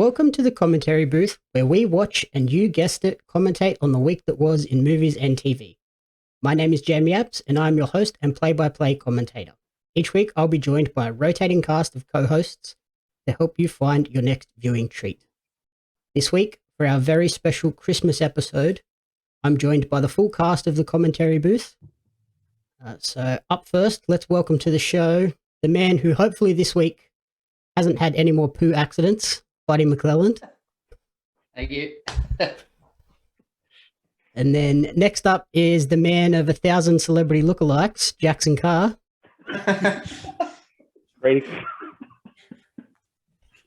welcome to the commentary booth where we watch and you guessed it, commentate on the week that was in movies and TV. My name is Jamie Apps and I'm your host and play-by-play commentator. Each week I'll be joined by a rotating cast of co-hosts to help you find your next viewing treat. This week, for our very special Christmas episode, I'm joined by the full cast of the commentary booth. So up first, let's welcome to the show the man who hopefully this week hasn't had any more poo accidents, Buddy McClelland. Thank you. And then next up is the man of 1,000 celebrity lookalikes, Jackson Carr. Great.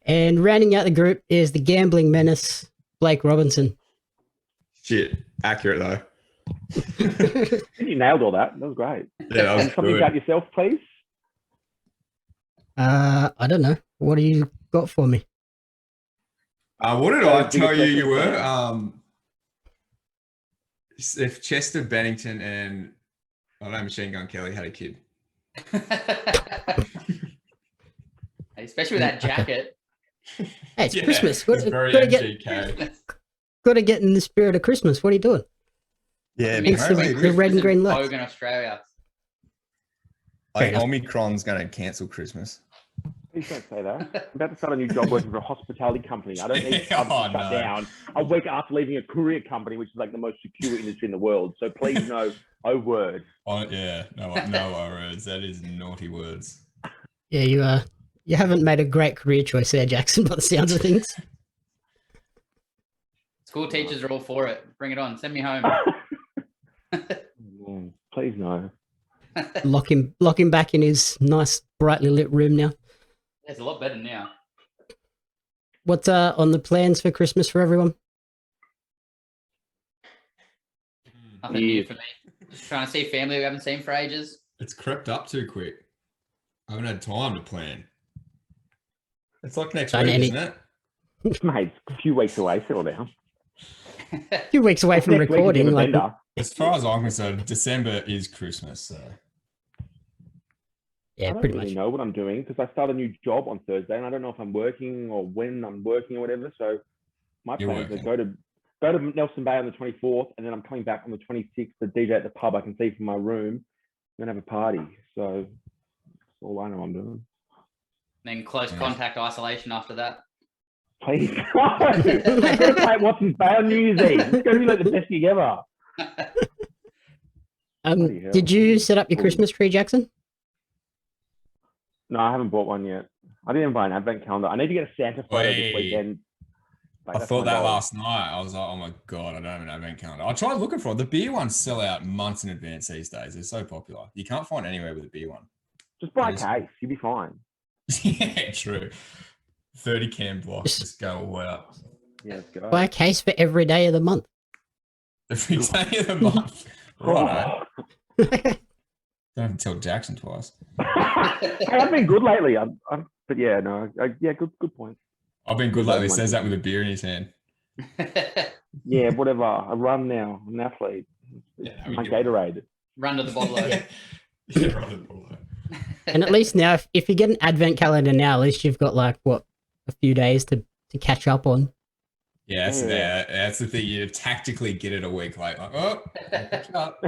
And rounding out the group is the gambling menace, Blake Robinson. Shit, accurate though. You nailed all that. That was great. Yeah, that was And something good. about yourself, please. I don't know. What do you got for me? What did I tell you you were? If Chester Bennington and Machine Gun Kelly had a kid. Especially with that jacket. Hey, it's Yeah, Christmas. it's very MGK. Got to get in the spirit of Christmas. What are you doing? Yeah, Thanks to apparently the red and green lights. Vogue in Australia. like Omicron's going to cancel Christmas. Please don't say that. I'm about to start a new job working for a hospitality company. I don't need to shut down a week after leaving a courier company, which is like the most secure industry in the world. So please no word. Oh, yeah, no words. That is naughty words. Yeah, you haven't made a great career choice there, Jackson, by the sounds of things. School teachers are all for it. Bring it on. Send me home. Please no. Lock him back in his nice, brightly lit room now. It's a lot better now. What's on the plans for Christmas for everyone? Nothing new for me. Just trying to see family we haven't seen for ages. It's crept up too quick. I haven't had time to plan. It's like next week, isn't it? Mate, it's a few weeks away. Settle down. A few weeks away from Next week is recording. the Like, vendor. As far as I'm concerned, December is Christmas. So yeah, I don't pretty really much. know what I'm doing because I start a new job on Thursday and I don't know if I'm working or when I'm working or whatever. So my You're plan is to working. go to Nelson Bay on the 24th and then I'm coming back on the 26th to DJ at the pub I can see from my room and then have a party. So that's all I know I'm doing. Then close contact isolation after that. Please no. I've got to play at Watson's Bay on New Year's Eve. It's going to be like the best gig ever. Bloody hell. Did you set up your Christmas tree, Jackson? No, I haven't bought one yet. I didn't buy an advent calendar. I need to get a Santa photo this Wait. weekend. Like, I that's thought my that goal. last night. I was like, oh my God, I don't have an advent calendar. I tried looking for it. The beer ones sell out months in advance these days. They're so popular. You can't find anywhere with a beer one. Just buy a Yes. case. You'll be fine. Yeah, true. 30 can blocks. Just go all out. Yeah, let's go. Buy a case for every day of the month. Every day of the month. Right. Don't have to tell Jackson twice. Hey, I've been good lately. But yeah, no, yeah, good point. I've been good lately. Says that with a beer in his hand. Yeah, whatever. I run now. I'm an athlete. Yeah, My Gatorade. Run to the bottle. Yeah, right. And at least now, if you get an advent calendar now, at least you've got like, what, a few days to catch up on. Yeah, Yeah. that's the thing. You tactically get it a week late. Like, oh, catch up.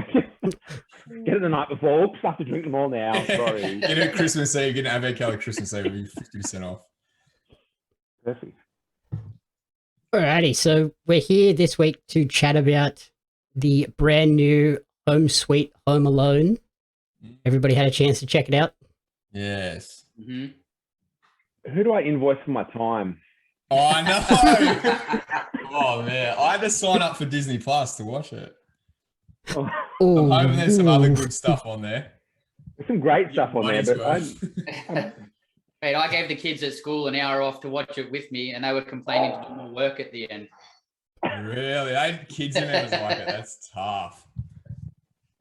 Get it the night before. Oops, I have to drink them all now. Sorry. Get it Christmas Eve. Get an advent calendar Christmas Eve. It'll be 50% off. Perfect. Alrighty, so we're here this week to chat about the brand new Home Sweet Home Alone. Everybody had a chance to check it out? Yes. hmm Who do I invoice for my time? Oh, I know. Oh man, I had to sign up for Disney Plus to watch it. Oh, I'm hoping there's some other Ooh. good stuff on there. there's some great stuff on there, Money's but worth. Mate, I gave the kids at school an hour off to watch it with me, and they were complaining to do more work at the end. Really, I had kids in it was like it. That's tough.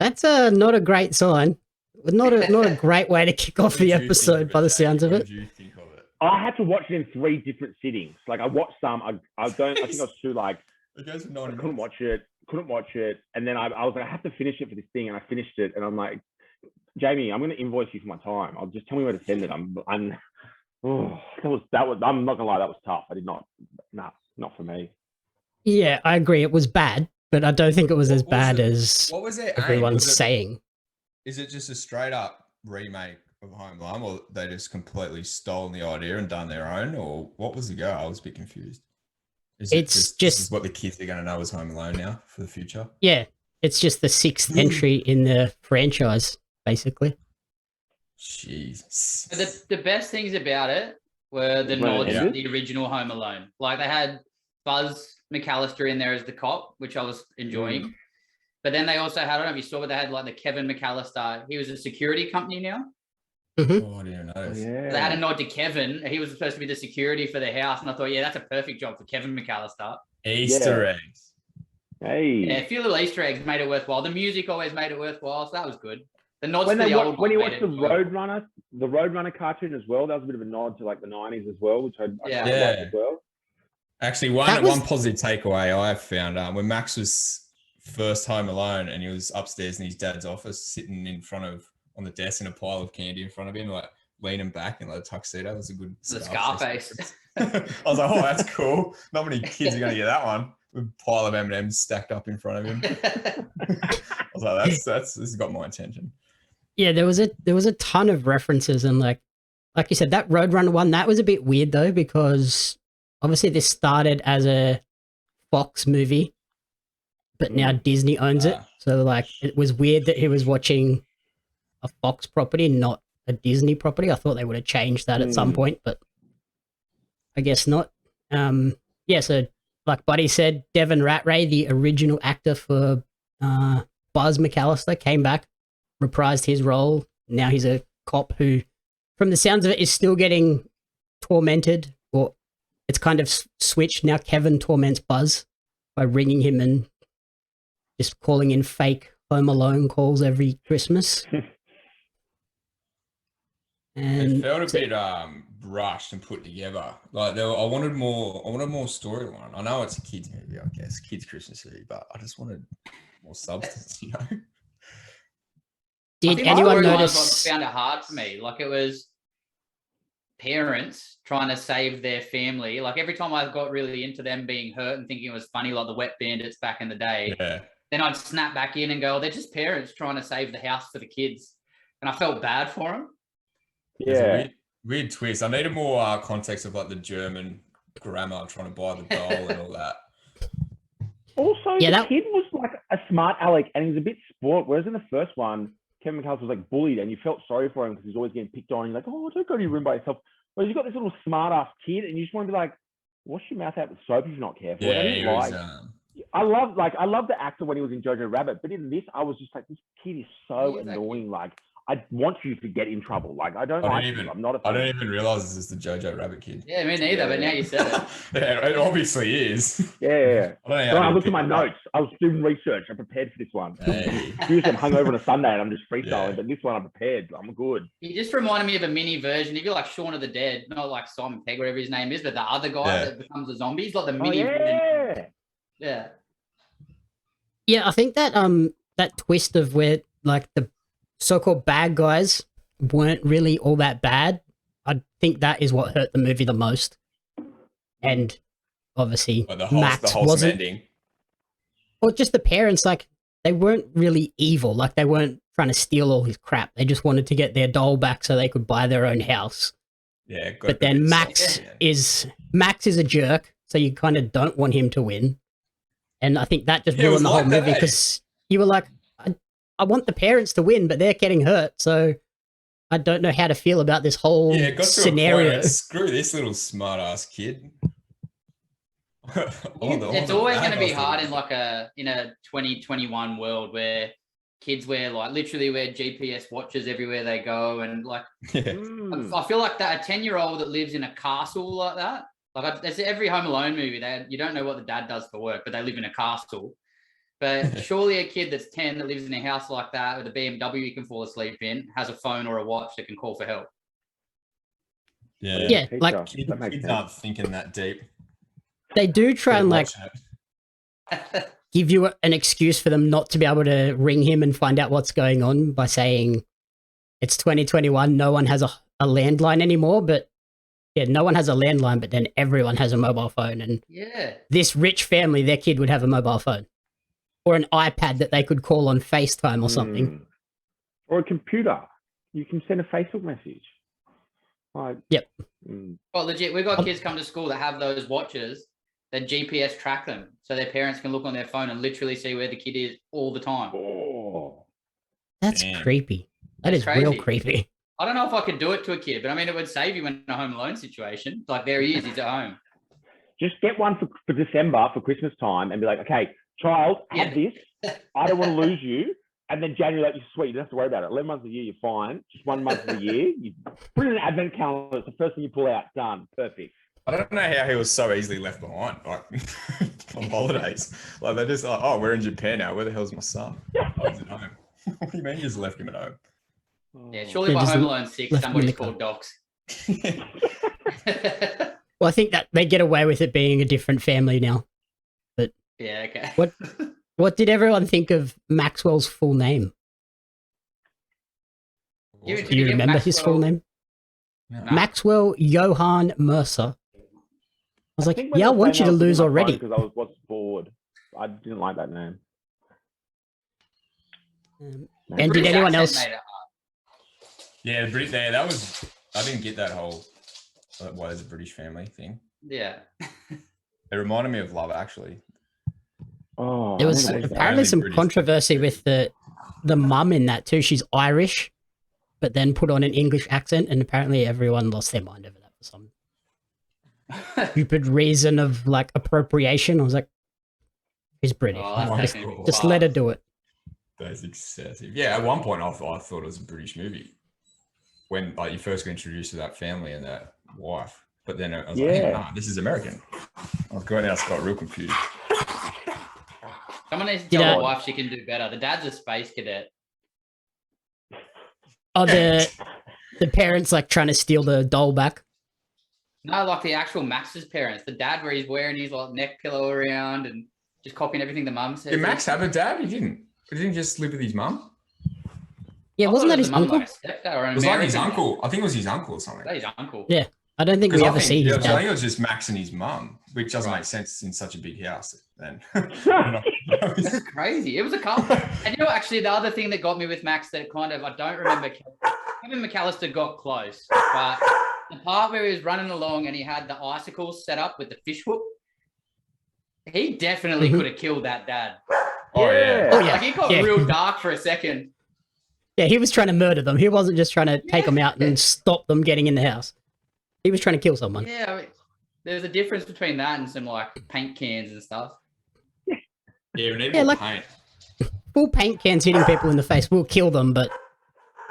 That's not a great sign. Not a great way to kick off What the did you think episode of by the it, Jack? sounds of What it. did you think of it? I had to watch it in 3 different sittings. Like I watched some. I think I was too like It goes for I 90 couldn't minutes. watch it, and then I was like I have to finish it for this thing, and I finished it, and I'm like, Jamie, I'm going to invoice you for my time. I'll just tell me where to send it. Oh, that was. I'm not gonna lie, that was tough. I did not. Nah, not for me. Yeah, I agree. It was bad, but I don't think it was as bad as What was it? everyone's saying. Is it just a straight up remake of Home Alone, or they just completely stolen the idea and done their own, or what was the go? I was a bit confused. It's just this is what the kids are going to know as Home Alone now for the future? Yeah, it's just the sixth entry in the franchise, basically. Jesus. The best things about it were the nods to the original Home Alone. Like they had Buzz McAllister in there as the cop, which I was enjoying. But then they also had, I don't know if you saw, but they had like the Kevin McAllister. He was a security company now. Oh, I didn't notice. Yeah. They had a nod to Kevin. He was supposed to be the security for the house. And I thought, yeah, that's a perfect job for Kevin McAllister. Easter eggs. Hey. Yeah, a few little Easter eggs made it worthwhile. The music always made it worthwhile, so that was good. The nods When to the old when you one watch made the it Roadrunner cartoon as well, that was a bit of a nod to like the 90s as well, which I liked as well. Actually, one positive takeaway I found when Max was first home alone and he was upstairs in his dad's office, sitting in front of on the desk in a pile of candy in front of him, like leaning back in like a tuxedo. It was a good Scarface. I was like, oh, that's cool. Not many kids are going to get that one. With a pile of M&Ms stacked up in front of him. I was like, this has got my attention. Yeah, there was a ton of references, and like you said, that Roadrunner one, that was a bit weird though, because obviously this started as a Fox movie, but now Disney owns it. So like it was weird that he was watching a Fox property, not a Disney property. I thought they would have changed that at some point, but I guess not. Yeah, so like Buddy said, Devin Ratray, the original actor for Buzz McAllister, came back, reprised his role. Now he's a cop who, from the sounds of it, is still getting tormented, or it's kind of switched. Now Kevin torments Buzz by ringing him and just calling in fake Home Alone calls every Christmas. And it felt a bit rushed and put together. Like I wanted more storyline. I know it's a kids movie, I guess, kids Christmas movie, but I just wanted more substance, you know. Did anyone notice? I found it hard for me. Like it was parents trying to save their family. Like every time I got really into them being hurt and thinking it was funny, like the Wet Bandits back in the day, then I'd snap back in and go, oh, they're just parents trying to save the house for the kids. And I felt bad for them. Yeah. Weird twist. I needed more context of like the German grammar trying to buy the doll and all that. Also, the kid was like a smart aleck and he was a bit spoiled. Whereas in the first one, Kevin McAllister was like bullied and you felt sorry for him because he's always getting picked on. You're like, oh, don't go to your room by yourself. Whereas you got this little smart ass kid and you just want to be like, wash your mouth out with soap if you're not careful. Yeah, I love the actor when he was in Jojo Rabbit, but in this, I was just like, this kid is so annoying. Like, I want you to get in trouble. Like, I don't him. I'm not a fan. I don't even realize this is the Jojo Rabbit kid. Yeah, me neither, but now you said it. Yeah, it obviously is. Yeah. I looked at my notes. I was doing research. I prepared for this one. Usually I'm hungover on a Sunday and I'm just freestyling, but this one I'm prepared. I'm good. He just reminded me of a mini version. If you're like Shaun of the Dead, not like Simon Pegg, whatever his name is, but the other guy that becomes a zombie. He's like the mini version. Yeah. Yeah, I think that that twist of where like the so-called bad guys weren't really all that bad, I think that is what hurt the movie the most. And obviously Max wasn't ending. Or just the parents, like they weren't really evil, like they weren't trying to steal all his crap. They just wanted to get their doll back so they could buy their own house. Yeah, but then Max is a jerk, so you kind of don't want him to win. And I think that just ruined the whole movie because you were like, I want the parents to win, but they're getting hurt, so I don't know how to feel about this whole scenario. Screw this little smart-ass kid. It's always going to be hard in like a 2021 world where kids literally wear GPS watches everywhere they go, and like I feel like that a 10-year-old that lives in a castle like that. Like it's every Home Alone movie. You don't know what the dad does for work, but they live in a castle. But surely a kid that's 10 that lives in a house like that with a BMW you can fall asleep in has a phone or a watch that can call for help. Yeah, like kids aren't thinking that deep. They do try and like give you an excuse for them not to be able to ring him and find out what's going on by saying it's 2021, no one has a landline anymore, but Yeah, no one has a landline, but then everyone has a mobile phone. And Yeah. this rich family, their kid would have a mobile phone or an iPad that they could call on FaceTime or something. Or a computer. You can send a Facebook message. Like, yep. Well, legit, we've got kids come to school that have those watches that GPS track them, so their parents can look on their phone and literally see where the kid is all the time. Oh, that's creepy. That is real creepy. I don't know if I could do it to a kid, but I mean, it would save you in a home alone situation. Like, there he is, he's at home. Just get one for December, for Christmas time, and be like, okay, child, have this. I don't want to lose you. And then January, like, you're sweet. You don't have to worry about it. 11 months of the year, you're fine. Just 1 month of the year. You put in an advent calendar. It's the first thing you pull out. Done. Perfect. I don't know how he was so easily left behind, like on holidays. Like they're just like, oh, we're in Japan now. Where the hell's my son? Oh, he's at home. What do you mean you just left him at home? Yeah, surely by Home Alone 6, somebody's called Docs. Well, I think that they get away with it being a different family now. But yeah, okay. What did everyone think of Maxwell's full name? Do you remember his full name? No. Maxwell Johann Mercer. I was like, yeah, I want you to lose already. Because I was bored. I didn't like that name. And did anyone else? Yeah, that was. I didn't get that whole why there's a British family thing. Yeah. It reminded me of Love Actually. Oh, there was apparently some controversy with the mum in that too. She's Irish, but then put on an English accent, and apparently everyone lost their mind over that for some stupid reason of like appropriation. I was like, he's British. Just let her do it. That's excessive. Yeah, at one point I thought it was a British movie when like you first got introduced to that family and that wife. But then I was like, nah, this is American. I was going out, I got real confused. Someone needs to tell the wife she can do better. The dad's a space cadet. Oh, the parents like trying to steal the doll back? No, like the actual Max's parents. The dad where he's wearing his like neck pillow around and just copying everything the mum says. Did Max have a dad? He didn't. He didn't just live with his mum? Yeah, wasn't that his uncle? It was like his uncle. I think it was his uncle or something. That his uncle. Yeah. I don't think we ever see his dad. I think it was just Max and his mum, which doesn't make sense in such a big house then. That's crazy. It was a couple. And you know, actually, the other thing that got me with Max that kind of, I don't remember, Kevin McAllister got close, but the part where he was running along and he had the icicles set up with the fish hook, he definitely could have killed that dad. Oh, yeah. Oh, yeah. Like, it got real dark for a second. Yeah, he was trying to murder them. He wasn't just trying to take them out and stop them getting in the house. He was trying to kill someone. Yeah, I mean, there's a difference between that and some like paint cans and stuff. Yeah, we need more paint. Full paint cans hitting people in the face will kill them, but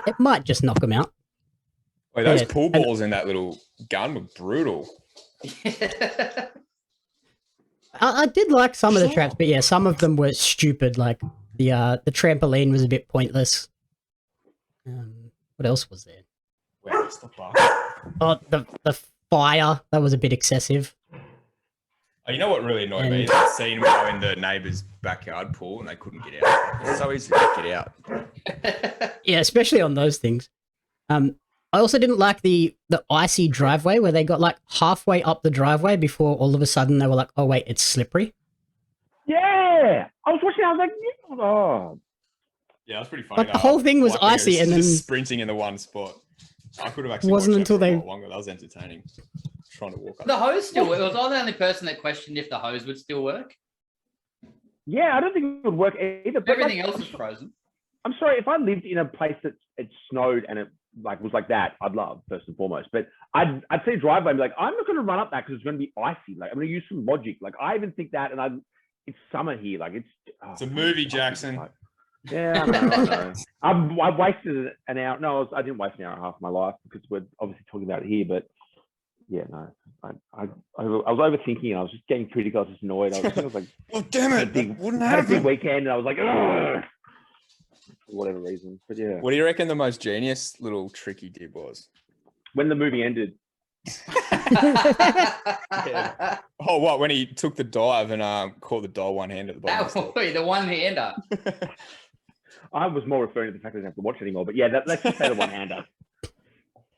it might just knock them out. Wait, those pool balls in that little gun were brutal. I did like some of the traps, but yeah, some of them were stupid. Like the trampoline was a bit pointless. What else was there? Where's the bar? Oh, the fire, that was a bit excessive. Oh, you know what really annoyed me? That scene where they were in the neighbour's backyard pool and they couldn't get out. It's so easy to get out. Yeah, especially on those things. I also didn't like the icy driveway where they got like halfway up the driveway before all of a sudden they were like, oh wait, it's slippery. Yeah, I was watching. I was like, oh. Yeah, that's pretty funny. Like the whole thing was icy and then sprinting in the one spot. I could have actually wasn't until they longer. That was entertaining. Trying to walk up. The hose still worked. Was I the only person that questioned if the hose would still work? Yeah, I don't think it would work either. But everything else is frozen. I'm sorry, if I lived in a place that it snowed and it like was like that, I'd love first and foremost. But I'd see a driveway and be like, I'm not going to run up that because it's going to be icy. Like I'm going to use some logic. Like I even think that, and it's summer here. Like it's a movie, Jackson. Yeah, I know. I wasted an hour. No, I didn't waste an hour and a half of my life because we're obviously talking about it here. But yeah, no, I was overthinking and I was just getting critical. I was just annoyed. I was like, oh damn it, wouldn't happen. Had a big weekend and I was like, ugh, for whatever reason. But yeah. What do you reckon the most genius little trick he did was? When the movie ended. Yeah. Oh, what? When he took the dive and caught the doll one hand at the bottom. The one hander. I was more referring to the fact that I didn't have to watch anymore, but yeah, let's just say the one-hander.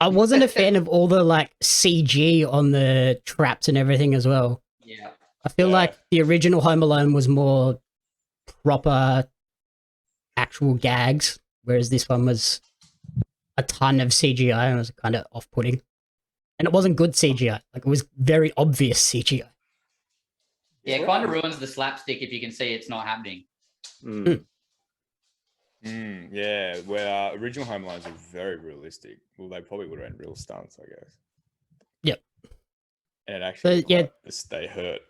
I wasn't a fan of all the like CG on the traps and everything as well. Yeah. I feel like the original Home Alone was more proper actual gags, whereas this one was a ton of CGI and it was kind of off-putting. And it wasn't good CGI. Like, it was very obvious CGI. Yeah, it kind of ruins the slapstick if you can see it's not happening. Yeah, where original Home Alones are very realistic. Well, they probably would have been real stunts, I guess. Yep. And it actually, So, yeah. like, they hurt.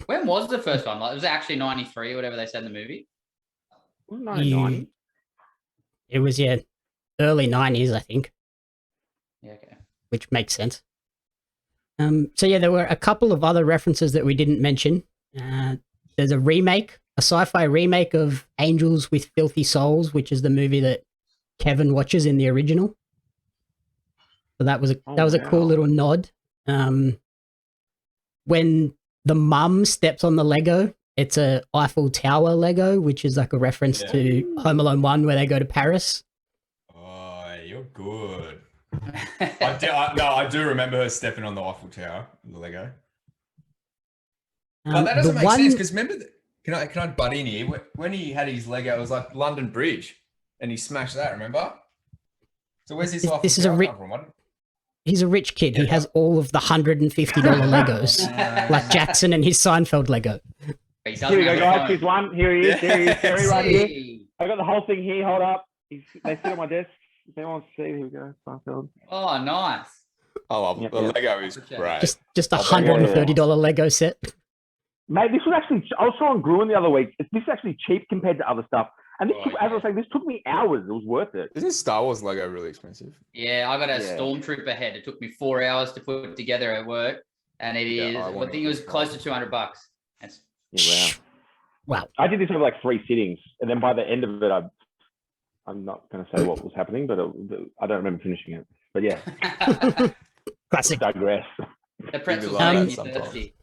When was the first one? Like, it was actually 93 or whatever they said in the movie. Was it 1990? It was, early 90s, I think. Yeah, okay. Which makes sense. So yeah, there were a couple of other references that we didn't mention. There's a sci-fi remake of Angels with Filthy Souls, which is the movie that Kevin watches in the original. So that was a cool little nod. When the mum steps on the Lego, it's a Eiffel Tower Lego, which is like a reference to Home Alone 1 where they go to Paris. Oh, you're good. I do remember her stepping on the Eiffel Tower, the Lego. But that doesn't make sense because remember, can I butt in here? When he had his Lego, it was like London Bridge, and he smashed that. Remember? So where's this Eiffel Tower come from? He's a rich kid. He has all of the $150 Legos, like Jackson and his Seinfeld Lego. Here we go, guys. Here's one. Here he is. There he is. Terry right here. I got the whole thing here. Hold up. They sit on my desk. If anyone wants to see, here we go. Seinfeld. Oh, nice. Oh, the Lego is great. Just a $130 Lego set. Mate, this was actually, I was trying Gruen the other week. This is actually cheap compared to other stuff. And this took, as I was saying, this took me hours. It was worth it. Isn't Star Wars Lego really expensive? Yeah, I got a Stormtrooper head. It took me 4 hours to put together at work. And it is, I think it was close to $200. Wow. I did this over like 3 sittings. And then by the end of it, I'm not going to say what was happening, but I don't remember finishing it. But yeah. Classic. Digress. The pretzels make me thirsty.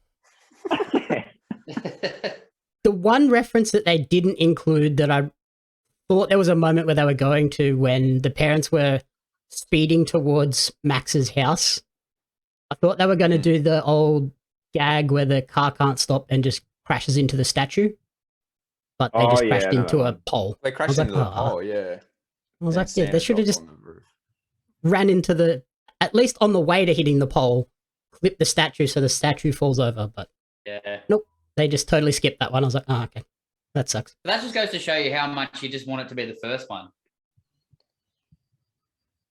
The one reference that they didn't include that I thought there was a moment where they were going to when the parents were speeding towards Max's house. I thought they were going to do the old gag where the car can't stop and just crashes into the statue. But they just crashed into a pole. They crashed into the pole, yeah. I was like, they should have just ran into at least on the way to hitting the pole, clip the statue so the statue falls over. But nope, they just totally skipped that one. I was like, oh, okay. That sucks. That just goes to show you how much you just want it to be the first one.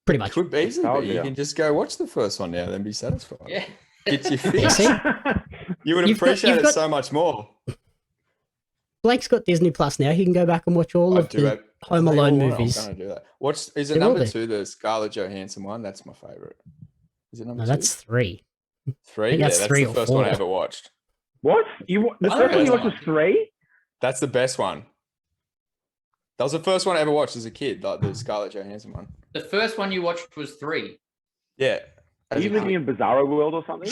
Pretty much. Could be easily be. You can just go watch the first one now, then be satisfied. Yeah. Get your fix. You would appreciate it so much more. Blake's got Disney Plus now. He can go back and watch all of the Home Alone movies. I'm going to do that. Is it number 2, the Scarlett Johansson one? That's my favorite. Is it number 2? No, that's 3. 3? Yeah, that's the first one I ever watched. What? The first one you watched was 3? That's the best one. That was the first one I ever watched as a kid, like the Scarlett Johansson one. The first one you watched was 3. Yeah. Are you living in Bizarro World or something?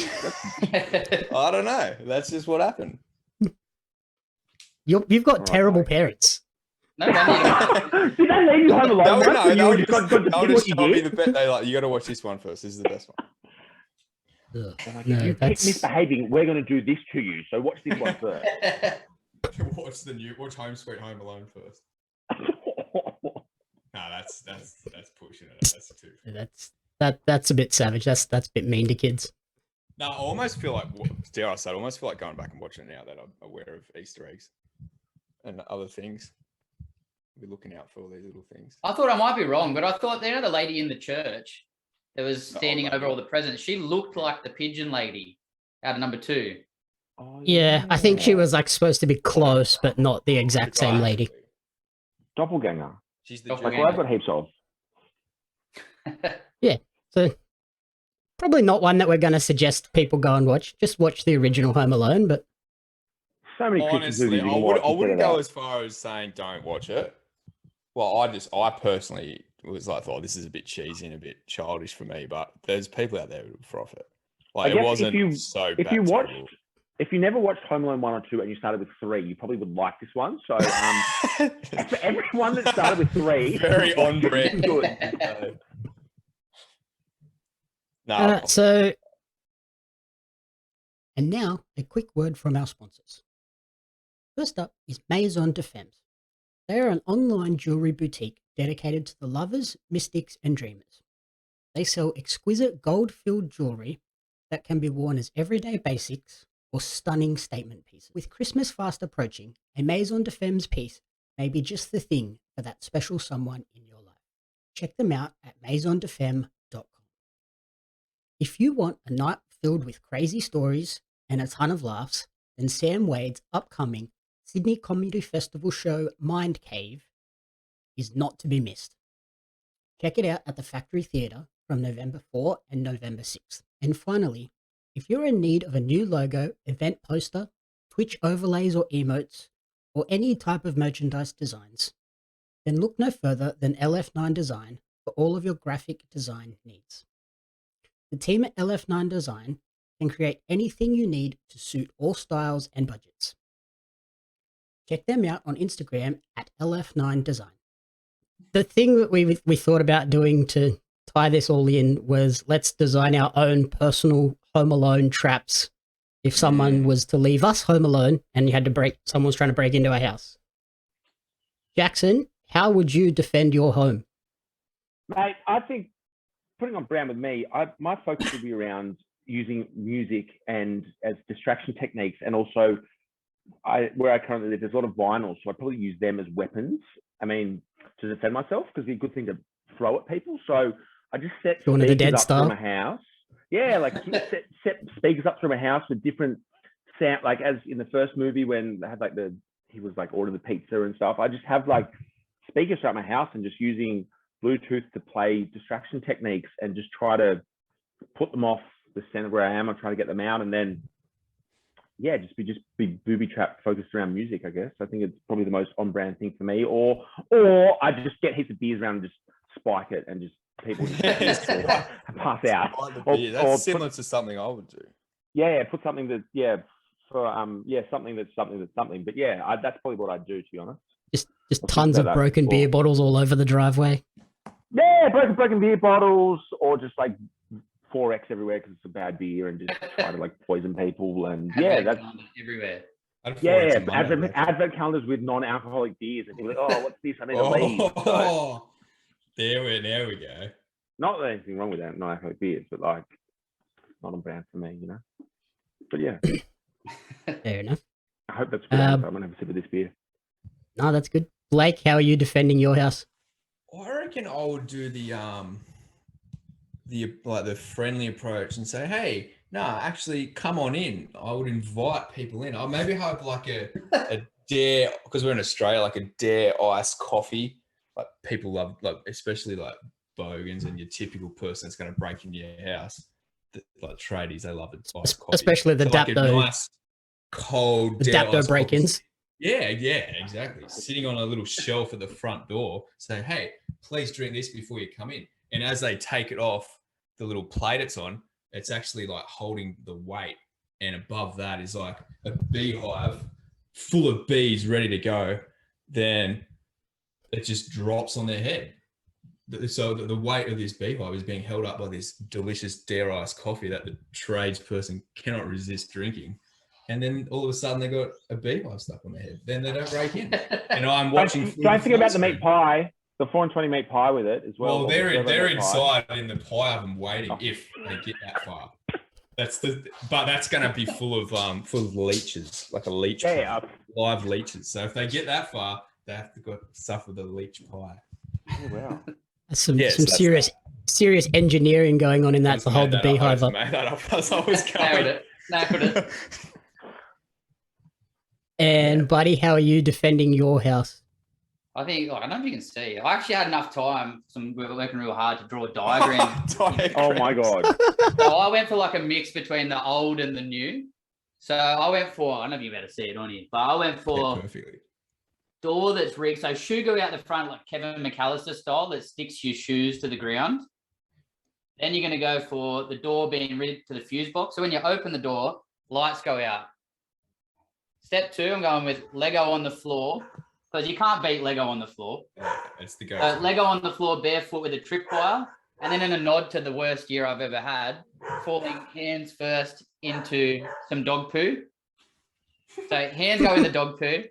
I don't know. That's just what happened. You've got terrible parents. No wonder. Did they leave you home alone? They'll just tell me the best. They like, you got to watch this one first. This is the best one. If you keep misbehaving, we're going to do this to you. So watch this one first. Watch Home Sweet Home Alone first. No, that's pushing it. That's too. That's a bit savage. That's a bit mean to kids. No, I almost feel like, dare I say, I almost feel like going back and watching it now that I'm aware of Easter eggs and other things. We're looking out for all these little things. I thought I might be wrong, but I thought the lady in the church that was standing over all the presents, she looked like the pigeon lady out of number 2. Oh, yeah, I think she was like supposed to be close, but not the exact same lady. Doppelganger. She's the like what I've got heaps of. Yeah, so probably not one that we're going to suggest people go and watch. Just watch the original Home Alone, but so many honestly, I wouldn't go as far as saying don't watch it. Well, I personally was like, oh, this is a bit cheesy and a bit childish for me, but there's people out there who froth it. Like, it wasn't if you never watched Home Alone 1 or 2 and you started with 3, you probably would like this one. So for everyone that started with 3, very on brand. Good. No. And now a quick word from our sponsors. First up is Maison de Femmes. They are an online jewelry boutique dedicated to the lovers, mystics, and dreamers. They sell exquisite gold-filled jewelry that can be worn as everyday basics or stunning statement pieces. With Christmas fast approaching, a Maison de Femmes piece may be just the thing for that special someone in your life. Check them out at maisondefemme.com. If you want a night filled with crazy stories and a ton of laughs, then Sam Wade's upcoming Sydney Comedy Festival show Mind Cave is not to be missed. Check it out at the Factory Theatre from November 4 and November 6th. And finally, if you're in need of a new logo, event poster, Twitch overlays or emotes, or any type of merchandise designs, then look no further than LF9 Design for all of your graphic design needs. The team at LF9 Design can create anything you need to suit all styles and budgets. Check them out on Instagram at LF9 Design. The thing that we thought about doing to tie this all in was let's design our own personal Home Alone traps if someone was to leave us home alone and you had to someone's trying to break into our house. Jackson, how would you defend your home? Mate, I think putting on brand with me, my focus would be around using music and as distraction techniques, and also where I currently live, there's a lot of vinyl, so I'd probably use them as weapons. I mean, to defend myself, because it's a good thing to throw at people. So I just set speakers up through my house. Yeah, like set speakers up through my house with different sound, like as in the first movie when they had like he was like ordering the pizza and stuff. I just have like speakers throughout my house and just using Bluetooth to play distraction techniques and just try to put them off the center where I am. I try to get them out, and then just be booby trap focused around music. I guess I think it's probably the most on brand thing for me. Or I just get heaps of beers around and just spike it and just people just pass out. That's similar to something I would do. Yeah, put something that something that's something. But yeah, that's probably what I'd do, to be honest. Just tons of broken beer bottles all over the driveway. Yeah, broken beer bottles, or just like 4X everywhere because it's a bad beer, and just try to like poison people. And that's everywhere. Yeah, advent calendars with non-alcoholic beers, and you're like, oh, what's this? I need to leave. So, there we go. Not that anything wrong with that, non-alcoholic beers, but like not on brand for me, you know. But yeah, fair enough. I hope that's good. I'm gonna have a sip of this beer. No, that's good. Blake, how are you defending your house? I reckon I would do the friendly approach and say, hey, actually come on in. I would invite people in. I'll maybe have like a dare, because we're in Australia, like a dare iced coffee. Like people love, like especially like bogans and your typical person that's going to break into your house. Like tradies, they love it. Especially the Dapto. Like a nice cold Dapto break-ins. Yeah, exactly. Sitting on a little shelf at the front door, say, hey, please drink this before you come in. And as they take it off the little plate it's on, it's actually like holding the weight. And above that is like a beehive full of bees ready to go. Then it just drops on their head. So the weight of this beehive is being held up by this delicious dare iced coffee that the tradesperson cannot resist drinking. And then all of a sudden they got a beehive stuck on their head. Then they don't break in. And I'm watching. Don't think about the meat pie, the 420 meat pie with it as well. Well, they're inside in the pie oven waiting if they get that far. But that's going to be full of leeches, like a leech pie, live leeches. So if they get that far, they have to go suffer the leech pie. Oh wow. That's some serious engineering going on in that to hold the beehive up. Made that up. That's always going. Nailed it. And Buddy, how are you defending your house? I think, I don't know if you can see. I actually had enough time. We were working real hard to draw a diagram. Oh my god! So I went for like a mix between the old and the new. So I went for, I don't know if you better see it on here, but I went for door that's rigged. So shoe go out the front like Kevin McAllister style that sticks your shoes to the ground. Then you're going to go for the door being rigged to the fuse box. So when you open the door, lights go out. Step 2, I'm going with Lego on the floor, because you can't beat Lego on the floor. Yeah, it's the go. Lego on the floor barefoot with a tripwire. And then in a nod to the worst year I've ever had, falling hands first into some dog poo. So hands go in the dog poo.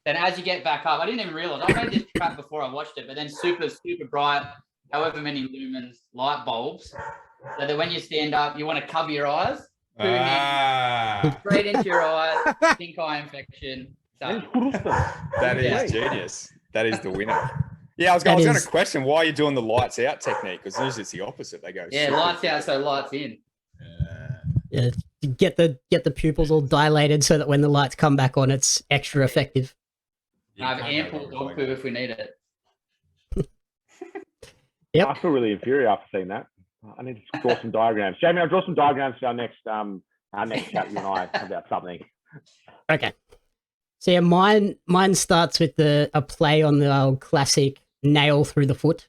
Then as you get back up, I didn't even realize, I made this crap before I watched it, but then super, super bright, however many lumens light bulbs, so that when you stand up, you want to cover your eyes. Straight into your eyes, pink eye infection. So, that is genius. That is the winner. Yeah, I was going to question why you're doing the lights out technique, because usually it's the opposite. They go lights out, so lights in. Yeah, get the pupils all dilated so that when the lights come back on, it's extra effective. I have ample dog poo if we need it. Yep. I feel really inferior after seeing that. I need to draw some diagrams. Jamie, I'll draw some diagrams for our next chat, you and I, about something. Okay. So yeah, mine starts with a play on the old classic nail through the foot.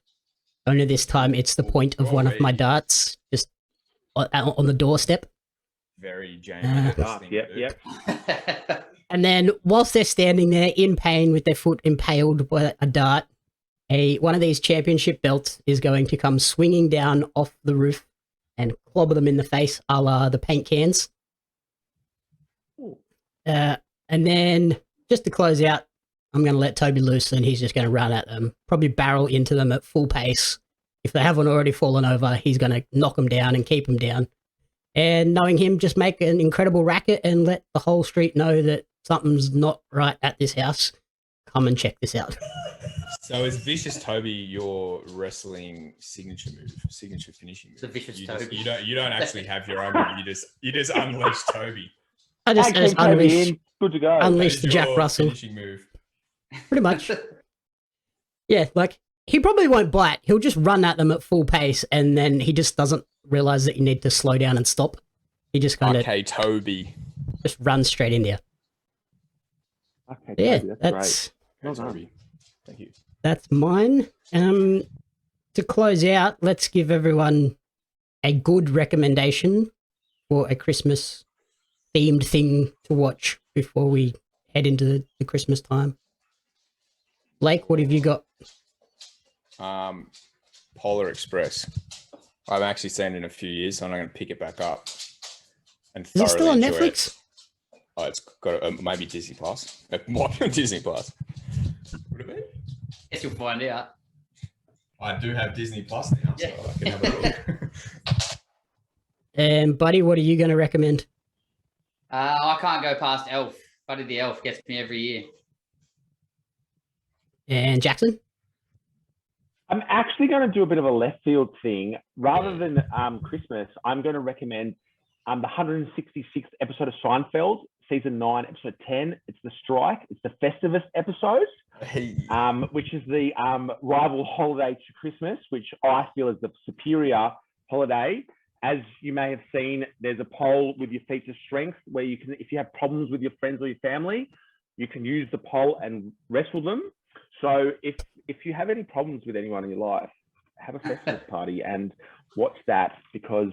Only this time it's the point of one of my darts, just on the doorstep. Very Jamie. Yep. And then whilst they're standing there in pain with their foot impaled by a dart, one of these championship belts is going to come swinging down off the roof and clobber them in the face, a la the paint cans. And then just to close out, I'm going to let Toby loose and he's just going to run at them, probably barrel into them at full pace. If they haven't already fallen over, he's going to knock them down and keep them down. And knowing him, just make an incredible racket and let the whole street know that something's not right at this house. Come and check this out. So is Vicious Toby your wrestling signature finishing move? It's a Vicious Toby. You don't actually have your own move. You just unleash Toby. I just unleash. Good to go. Unleash the Jack Russell. Move. Pretty much. Yeah, like he probably won't bite. He'll just run at them at full pace, and then he just doesn't realize that you need to slow down and stop. He just kind of Toby just runs straight in there. Okay, yeah, Toby, that's great. Toby. Thank you. That's mine. To close out, let's give everyone a good recommendation for a Christmas themed thing to watch before we head into the Christmas time. Blake, what have you got? Polar Express. I've actually seen it in a few years, so I'm going to pick it back up. And is it still on Netflix? It. Oh, it's got maybe Disney Plus. It might be on Disney Plus. Would it be? Guess you'll find out. I do have Disney Plus now, so I can have a look. And Buddy, what are you going to recommend? I can't go past Elf. Buddy the Elf gets me every year. And Jackson? I'm actually going to do a bit of a left field thing. Rather than Christmas, I'm going to recommend the 166th episode of Seinfeld, season 9, episode 10. It's The Strike. It's the Festivus episode, which is the rival holiday to Christmas, which I feel is the superior holiday. As you may have seen, there's a poll with your feats of strength where you can, if you have problems with your friends or your family, you can use the poll and wrestle them. So if you have any problems with anyone in your life, have a Festivus party and watch that, because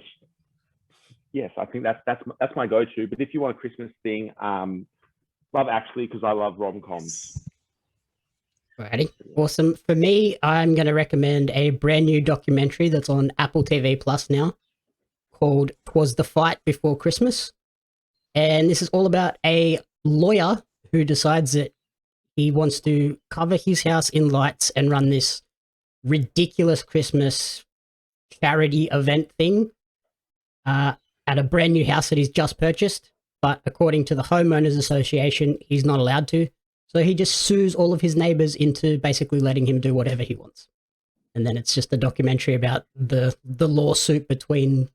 yes, I think that's my go-to. But if you want a Christmas thing, Love Actually, because I love rom-coms. Alrighty, awesome. For me, I'm going to recommend a brand new documentary that's on Apple TV Plus now, called "'Twas the Fight Before Christmas," and this is all about a lawyer who decides that he wants to cover his house in lights and run this ridiculous Christmas charity event thing at a brand new house that he's just purchased. But according to the Homeowners Association, he's not allowed to. So he just sues all of his neighbors into basically letting him do whatever he wants. And then it's just a documentary about the lawsuit between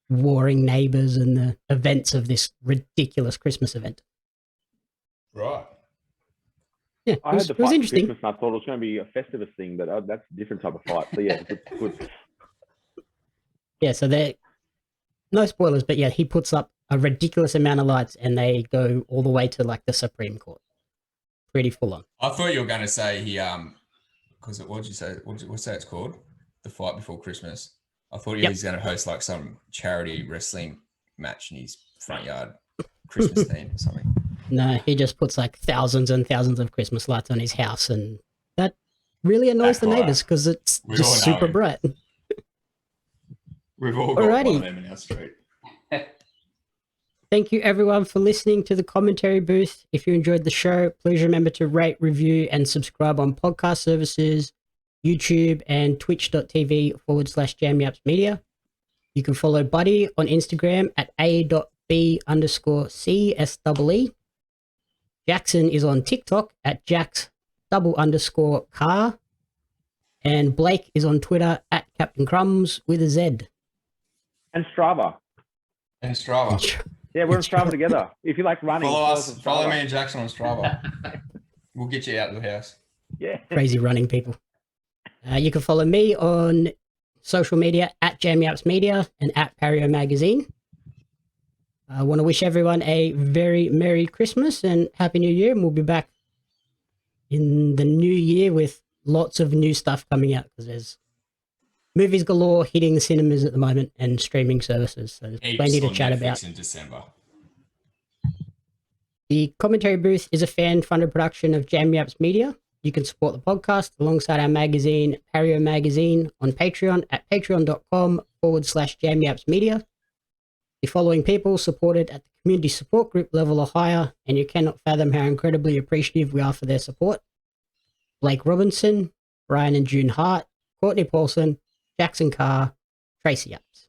warring neighbors and the events of this ridiculous Christmas event. Right. Yeah, I heard the it was fight interesting. Christmas, and I thought it was going to be a Festivus thing, but that's a different type of fight. So yeah, it's good. Yeah, so they're no spoilers, but yeah, he puts up a ridiculous amount of lights and they go all the way to like the Supreme Court. Pretty full on. I thought you were going to say he because what did you say? What's that it's called? The Fight Before Christmas. I thought he was going to host like some charity wrestling match in his front yard, Christmas theme or something. No, he just puts like thousands and thousands of Christmas lights on his house, and that really annoys the neighbors because it's just super bright. We've all got one of them in our street. Thank you everyone for listening to the commentary booth. If you enjoyed the show, please remember to rate, review, and subscribe on podcast services, YouTube, and twitch.tv/JamYapsMedia. You can follow Buddy on Instagram at a.b_csee. Jackson is on TikTok at jax_car. And Blake is on Twitter at Captain Crumbs with a Z. And Strava. Yeah, we're on Strava together. If you like running, follow me and Jackson on Strava. We'll get you out of the house. Yeah. Crazy running people. You can follow me on social media at JamYapsMedia and at Pario Magazine. I want to wish everyone a very Merry Christmas and Happy New Year. And we'll be back in the new year with lots of new stuff coming out because there's movies galore hitting the cinemas at the moment and streaming services. So there's plenty to chat about. In December. The commentary booth is a fan-funded production of Jam Yaps Media. You can support the podcast alongside our magazine, Pario Magazine, on Patreon at patreon.com/JamYapsMedia. The following people supported at the community support group level or higher, and you cannot fathom how incredibly appreciative we are for their support. Blake Robinson, Brian and June Hart, Courtney Paulson, Jackson Carr, Tracy Apps.